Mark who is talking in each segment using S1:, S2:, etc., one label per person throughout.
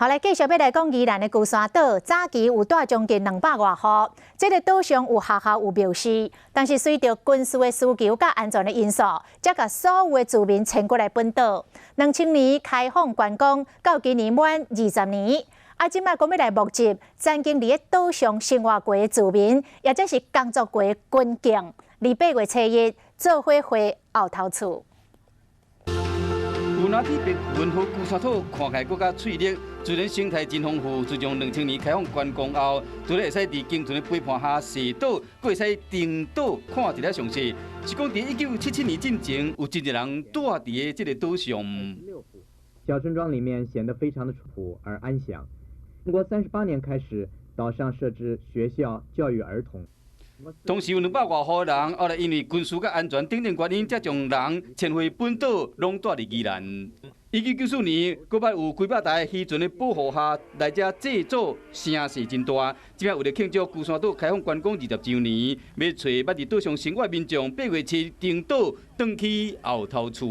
S1: 好来，继续要来讲宜兰的龟山岛，早期有带将近200多户。这个岛上有学校有庙寺，但是随着军事的需求甲安全的因素，才甲所有的居民迁过来本岛。2000年开放观光，到今年满20年。即摆讲要来募集曾经伫咧岛上生活过的居民，也即是工作过的军警。28月初1，做伙回后头厝。
S2: 有哪天别文化龟山岛看起来更加翠绿，自然生态真丰富。自从2000年开放观光后，除了会使伫京屯的陪伴下踅岛，佫会使登岛看一个详细。是讲伫1977年进前，有真侪人住伫的这个岛上。
S3: 小村庄里面显得非常的淳朴而安详。民国38年开始，岛上设置学校教育儿童。
S2: 同时有200多户人，后来因为军事甲安全等等原因，才将人迁回本岛，拢住伫宜兰。1994年，搁摆有几百台渔船的保护下来遮制作，声势真大。即摆为了庆祝龟山岛开放观光20周年，要找捌伫岛上生活的民众8月7登岛，返去后头厝。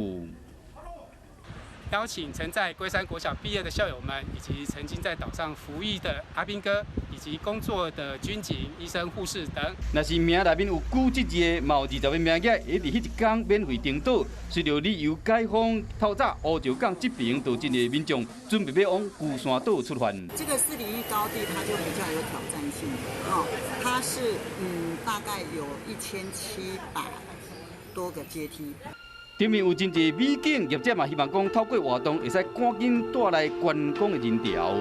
S4: 邀请曾在龟山国小毕业的校友们，以及曾经在岛上服役的阿兵哥，以及工作的军警、医生、护士等。
S2: 若是名内面有“古”字的，嘛有20个名额，会伫迄一天免费登岛。随着旅游解封，透早乌石港这边就真侪民众准备要往龟山岛出发。
S5: 这个401高地，它就比较有挑战性哦，它是大概有1700多个阶梯。
S2: 顶面有真侪美景，业者嘛希望讲透过活动会使赶紧带来观光的人潮。